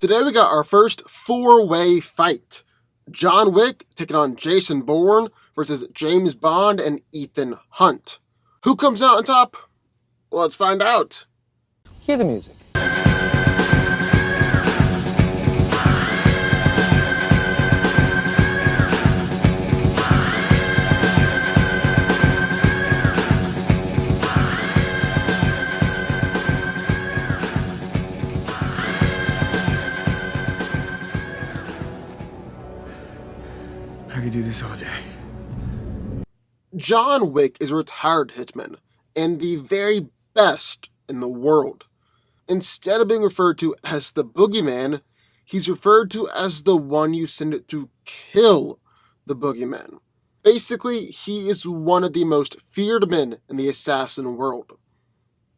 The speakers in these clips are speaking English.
Today we got our first four-way fight. John Wick taking on Jason Bourne versus James Bond and Ethan Hunt. Who comes out on top? Well, let's find out. Hear the music. I could do this all day. John Wick is a retired hitman and the very best in the world. Instead of being referred to as the boogeyman, he's referred to as the one you send it to kill the boogeyman. Basically, he is one of the most feared men in the assassin world.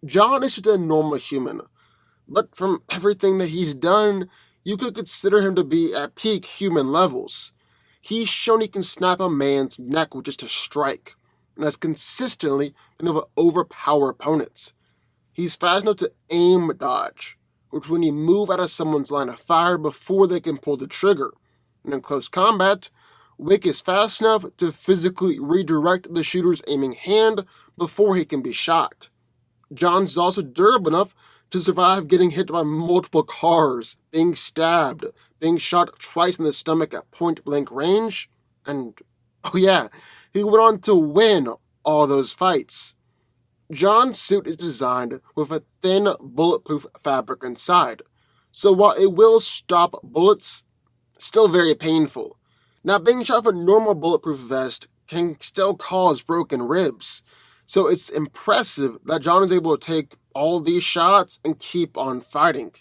John is just a normal human, but from everything that he's done, you could consider him to be at peak human levels. He's shown he can snap a man's neck with just a strike, and has consistently been able to overpower opponents. He's fast enough to aim dodge, which when you move out of someone's line of fire before they can pull the trigger. And in close combat, Wick is fast enough to physically redirect the shooter's aiming hand before he can be shot. John's also durable enough to survive getting hit by multiple cars, being stabbed, being shot twice in the stomach at point-blank range, and, oh yeah, he went on to win all those fights. John's suit is designed with a thin, bulletproof fabric inside, so while it will stop bullets, it's still very painful. Now, being shot with a normal bulletproof vest can still cause broken ribs, so it's impressive that John is able to take all these shots and keep on fighting.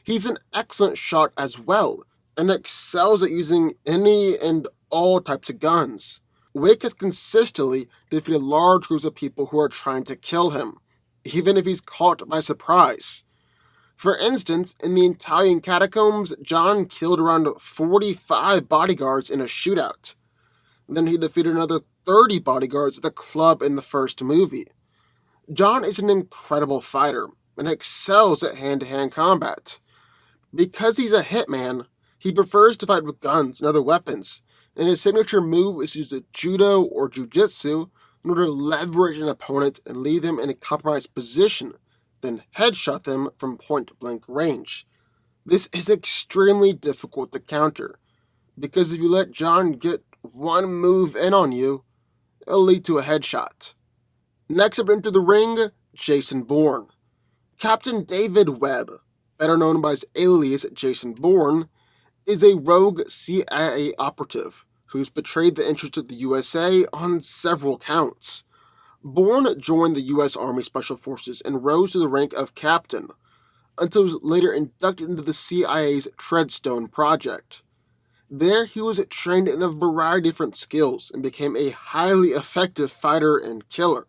He's an excellent shot as well, and excels at using any and all types of guns. Wick has consistently defeated large groups of people who are trying to kill him, even if he's caught by surprise. For instance, in the Italian catacombs, John killed around 45 bodyguards in a shootout. Then he defeated another 30 bodyguards at the club in the first movie. John is an incredible fighter and excels at hand-to-hand combat. Because he's a hitman, he prefers to fight with guns and other weapons, and his signature move is to use judo or jujitsu in order to leverage an opponent and leave them in a compromised position, then headshot them from point-blank range. This is extremely difficult to counter, because if you let John get one move in on you, it'll lead to a headshot. Next up into the ring, Jason Bourne. Captain David Webb, better known by his alias Jason Bourne, is a rogue CIA operative who's betrayed the interests of the USA on several counts. Bourne joined the U.S. Army Special Forces and rose to the rank of captain, until he was later inducted into the CIA's Treadstone Project. There, he was trained in a variety of different skills and became a highly effective fighter and killer.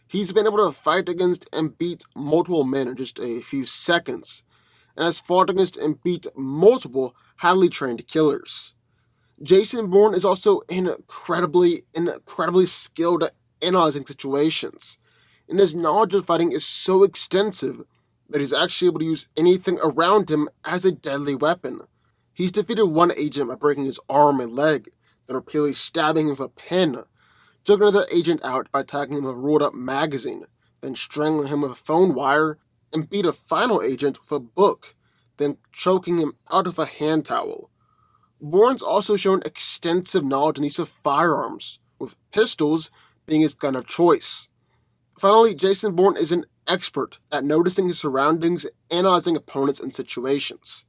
He's been able to fight against and beat multiple men in just a few seconds, and has fought against and beat multiple highly trained killers. Jason Bourne is also incredibly skilled at analyzing situations, and his knowledge of fighting is so extensive that he's actually able to use anything around him as a deadly weapon. He's defeated one agent by breaking his arm and leg, then repeatedly stabbing him with a pin, took another agent out by tagging him with a rolled-up magazine, then strangling him with a phone wire, and beat a final agent with a book, then choking him out of a hand towel. Bourne's also shown extensive knowledge in the use of firearms, with pistols being his gun of choice. Finally, Jason Bourne is an expert at noticing his surroundings, analyzing opponents and situations.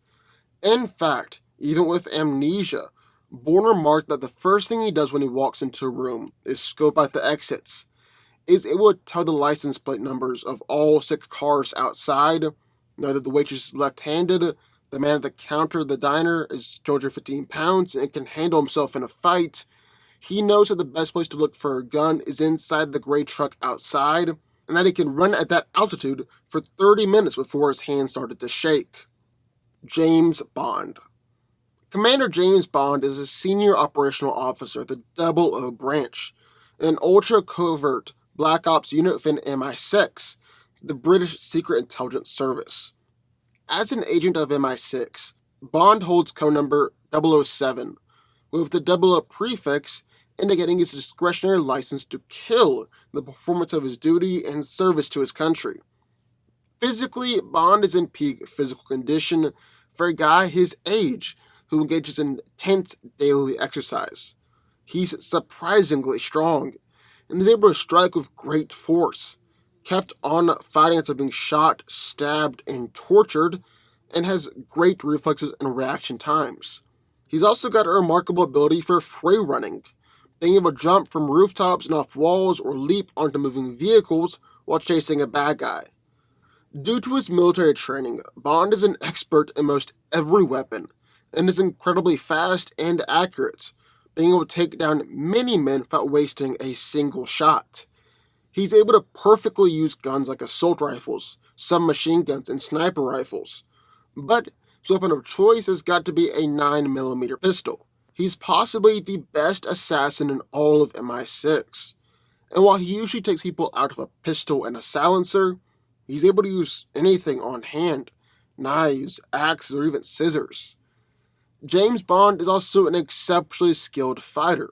In fact, even with amnesia, Bourne remarked that the first thing he does when he walks into a room is scope out the exits. Is able to tell the license plate numbers of all 6 cars outside, know that the waitress is left-handed, the man at the counter of the diner is 215 pounds and can handle himself in a fight. He knows that the best place to look for a gun is inside the gray truck outside, and that he can run at that altitude for 30 minutes before his hands started to shake. James Bond. Commander James Bond is a senior operational officer at the 00 branch, an ultra-covert Black Ops unit within MI6, the British Secret Intelligence Service. As an agent of MI6, Bond holds code number 007, with the 00 prefix indicating his discretionary license to kill in the performance of his duty and service to his country. Physically, Bond is in peak physical condition for a guy his age who engages in intense daily exercise. He's surprisingly strong and is able to strike with great force, kept on fighting after being shot, stabbed, and tortured, and has great reflexes and reaction times. He's also got a remarkable ability for free running, being able to jump from rooftops and off walls or leap onto moving vehicles while chasing a bad guy. Due to his military training, Bond is an expert in most every weapon and is incredibly fast and accurate, being able to take down many men without wasting a single shot. He's able to perfectly use guns like assault rifles, submachine guns, and sniper rifles, but his weapon of choice has got to be a 9mm pistol. He's possibly the best assassin in all of MI6, and while he usually takes people out of a pistol and a silencer, he's able to use anything on hand, knives, axes, or even scissors. James Bond is also an exceptionally skilled fighter,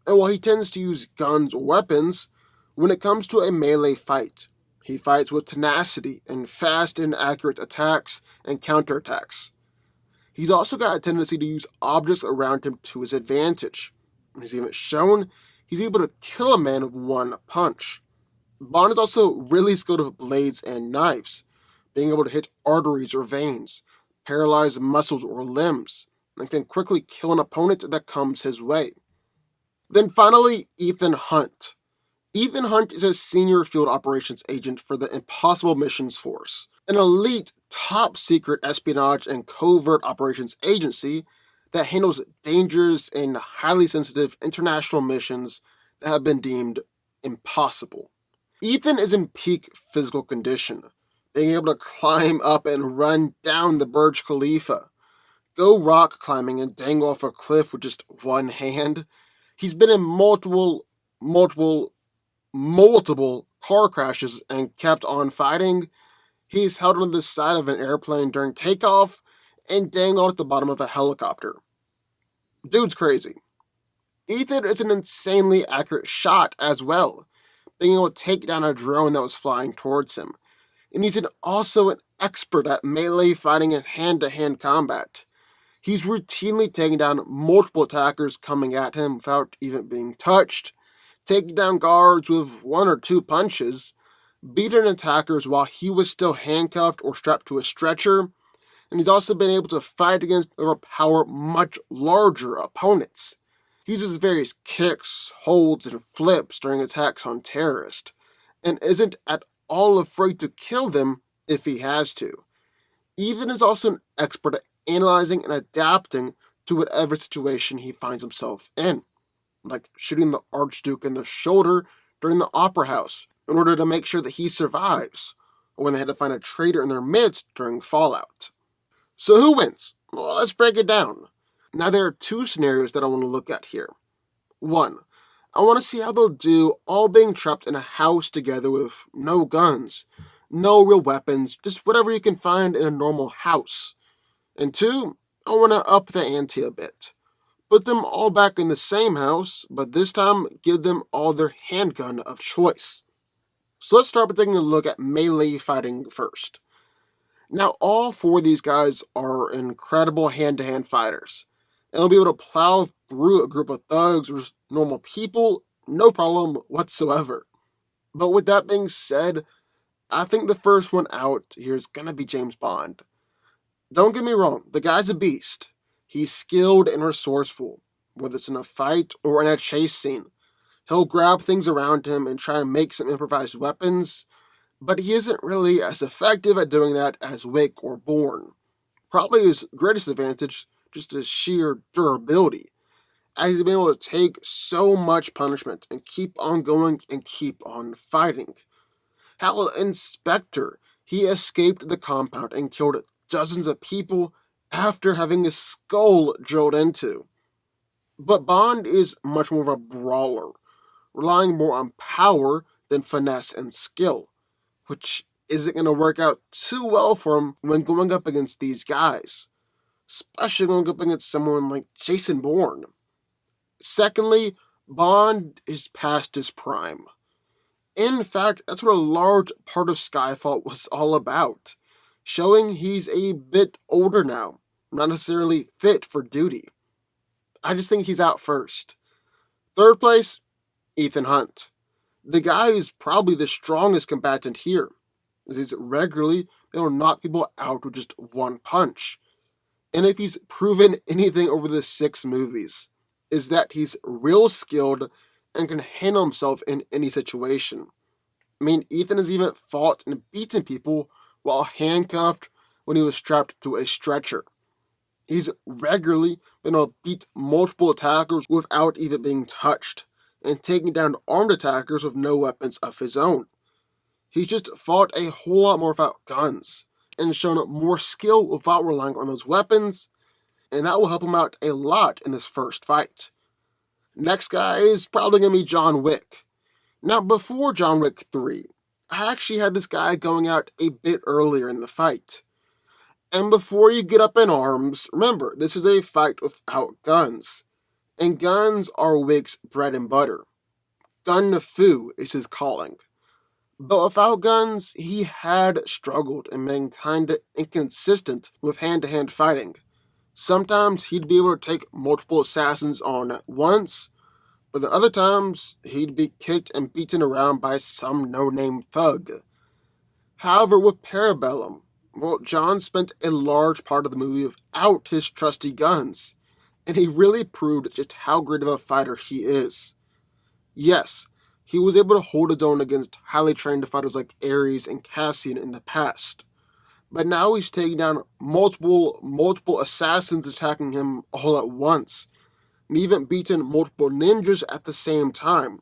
and while he tends to use guns or weapons, when it comes to a melee fight, he fights with tenacity and fast and accurate attacks and counterattacks. He's also got a tendency to use objects around him to his advantage. As even shown, he's able to kill a man with one punch. Bond is also really skilled with blades and knives, being able to hit arteries or veins, paralyze muscles or limbs, and can quickly kill an opponent that comes his way. Then finally, Ethan Hunt. Ethan Hunt is a senior field operations agent for the Impossible Missions Force, an elite, top-secret espionage and covert operations agency that handles dangerous and highly sensitive international missions that have been deemed impossible. Ethan is in peak physical condition, being able to climb up and run down the Burj Khalifa, go rock climbing and dangle off a cliff with just one hand. He's been in multiple car crashes and kept on fighting. He's held on the side of an airplane during takeoff and dangled at the bottom of a helicopter. Dude's crazy. Ethan is an insanely accurate shot as well, being able to take down a drone that was flying towards him. And he's also an expert at melee fighting and hand-to-hand combat. He's routinely taking down multiple attackers coming at him without even being touched, taking down guards with one or two punches, beating attackers while he was still handcuffed or strapped to a stretcher, and he's also been able to fight against or overpower much larger opponents. He uses various kicks, holds, and flips during attacks on terrorists, and isn't at all afraid to kill them if he has to. Ethan is also an expert at analyzing and adapting to whatever situation he finds himself in, like shooting the Archduke in the shoulder during the Opera House in order to make sure that he survives, or when they had to find a traitor in their midst during Fallout. So who wins? Well, let's break it down. Now there are two scenarios that I want to look at here. One, I want to see how they'll do all being trapped in a house together with no guns, no real weapons, just whatever you can find in a normal house. And two, I want to up the ante a bit. Put them all back in the same house, but this time give them all their handgun of choice. So let's start by taking a look at melee fighting first. Now all four of these guys are incredible hand-to-hand fighters, and they'll be able to plow through a group of thugs or normal people, no problem whatsoever. But with that being said, I think the first one out here is going to be James Bond. Don't get me wrong, the guy's a beast. He's skilled and resourceful, whether it's in a fight or in a chase scene. He'll grab things around him and try and make some improvised weapons, but he isn't really as effective at doing that as Wick or Bourne. Probably his greatest advantage, just his sheer durability, as he's been able to take so much punishment and keep on going and keep on fighting. Hell, Inspector, he escaped the compound and killed dozens of people after having his skull drilled into. But Bond is much more of a brawler, relying more on power than finesse and skill, which isn't going to work out too well for him when going up against these guys, especially going up against someone like Jason Bourne. Secondly, Bond is past his prime. In fact, that's what a large part of Skyfall was all about, showing he's a bit older now, not necessarily fit for duty. I just think he's out first. Third place, Ethan Hunt. The guy is probably the strongest combatant here, as he's regularly able to knock people out with just one punch. And if he's proven anything over the 6 movies, is that he's real skilled and can handle himself in any situation. I mean, Ethan has even fought and beaten people while handcuffed when he was strapped to a stretcher. He's regularly been able to beat multiple attackers without even being touched, and taking down armed attackers with no weapons of his own. He's just fought a whole lot more without guns, and shown more skill without relying on those weapons, and that will help him out a lot in this first fight. Next guy is probably going to be John Wick. Now, before John Wick 3, I actually had this guy going out a bit earlier in the fight. And before you get up in arms, remember, this is a fight without guns. And guns are Wick's bread and butter. Gun fu is his calling. But without guns, he had struggled and been kinda inconsistent with hand-to-hand fighting. Sometimes he'd be able to take multiple assassins on at once, but the other times he'd be kicked and beaten around by some no-name thug. However, with Parabellum, well, John spent a large part of the movie without his trusty guns, and he really proved just how great of a fighter he is. Yes, he was able to hold his own against highly trained fighters like Ares and Cassian in the past, but now he's taking down multiple assassins attacking him all at once, and even beaten multiple ninjas at the same time,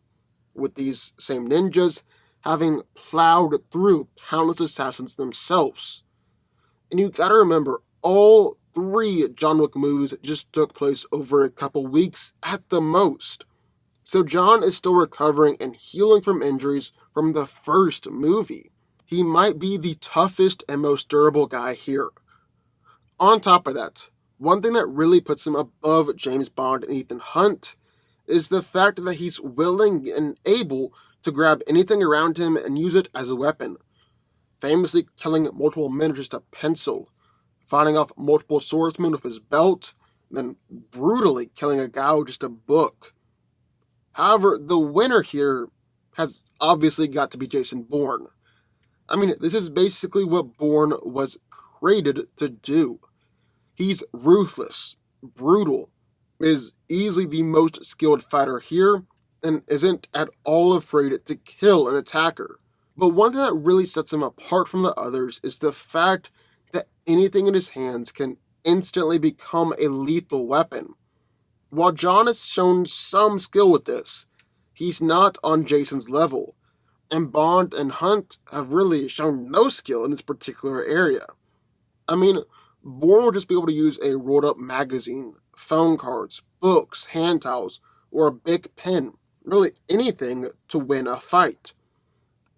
with these same ninjas having plowed through countless assassins themselves. And you gotta remember, all 3 John Wick movies just took place over a couple weeks at the most. So John is still recovering and healing from injuries from the first movie. He might be the toughest and most durable guy here. On top of that, one thing that really puts him above James Bond and Ethan Hunt is the fact that he's willing and able to grab anything around him and use it as a weapon, famously killing multiple men with just a pencil, fighting off multiple swordsmen with his belt, then brutally killing a guy with just a book. However, the winner here has obviously got to be Jason Bourne. I mean, this is basically what Bourne was created to do. He's ruthless, brutal, is easily the most skilled fighter here, and isn't at all afraid to kill an attacker. But one thing that really sets him apart from the others is the fact that anything in his hands can instantly become a lethal weapon. While John has shown some skill with this, he's not on Jason's level, and Bond and Hunt have really shown no skill in this particular area. I mean, Bourne will just be able to use a rolled up magazine, phone cards, books, hand towels, or a big pen, really anything to win a fight.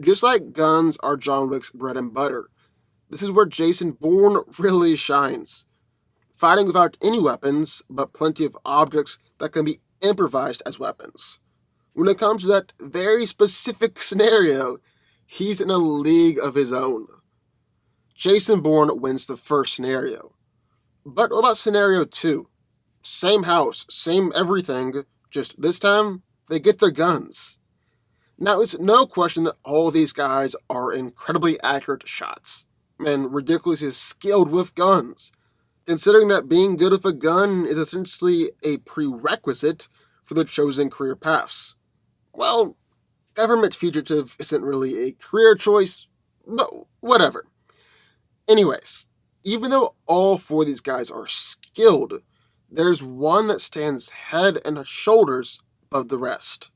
Just like guns are John Wick's bread and butter, this is where Jason Bourne really shines. Fighting without any weapons, but plenty of objects that can be improvised as weapons. When it comes to that very specific scenario, he's in a league of his own. Jason Bourne wins the first scenario. But what about scenario 2? Same house, same everything, just this time, they get their guns. Now, it's no question that all these guys are incredibly accurate shots, and ridiculously skilled with guns, considering that being good with a gun is essentially a prerequisite for the chosen career paths. Well, government fugitive isn't really a career choice, but whatever. Anyways, even though all 4 of these guys are skilled, there's one that stands head and shoulders above the rest.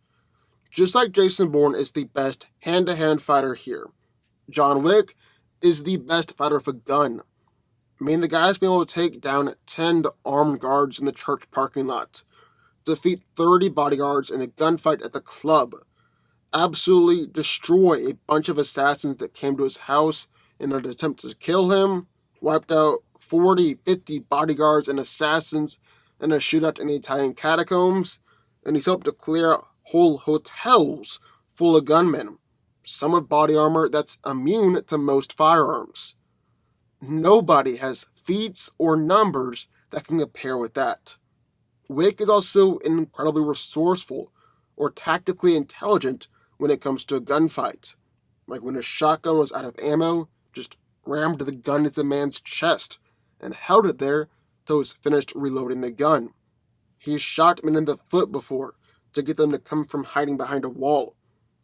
Just like Jason Bourne is the best hand-to-hand fighter here, John Wick is the best fighter with a gun. I mean, the guy's been able to take down 10 armed guards in the church parking lot, defeat 30 bodyguards in a gunfight at the club, absolutely destroy a bunch of assassins that came to his house in an attempt to kill him, wiped out 40, 50 bodyguards and assassins in a shootout in the Italian catacombs, and he's helped to clear out whole hotels full of gunmen, some with body armor that's immune to most firearms. Nobody has feats or numbers that can compare with that. Wick is also incredibly resourceful or tactically intelligent when it comes to a gunfight. Like when his shotgun was out of ammo, just rammed the gun into the man's chest and held it there till he was finished reloading the gun. He's shot men in the foot before to get them to come from hiding behind a wall.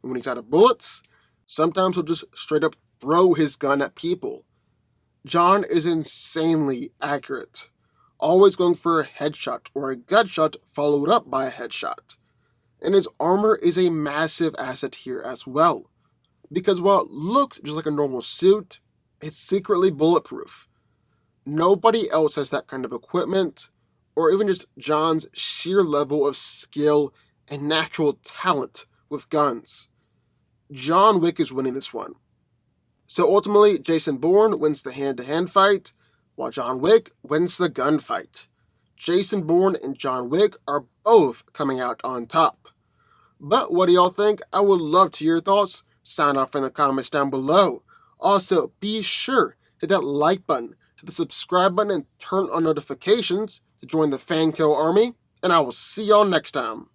And when he's out of bullets, sometimes he'll just straight up throw his gun at people. John is insanely accurate, always going for a headshot or a gut shot followed up by a headshot. And his armor is a massive asset here as well, because while it looks just like a normal suit, it's secretly bulletproof. Nobody else has that kind of equipment, or even just John's sheer level of skill and natural talent with guns. John Wick is winning this one. So ultimately, Jason Bourne wins the hand-to-hand fight, while John Wick wins the gunfight. Jason Bourne and John Wick are both coming out on top. But what do y'all think? I would love to hear your thoughts. Sign off in the comments down below. Also, be sure hit that like button, hit the subscribe button, and turn on notifications to join the Fanco army. And I will see y'all next time.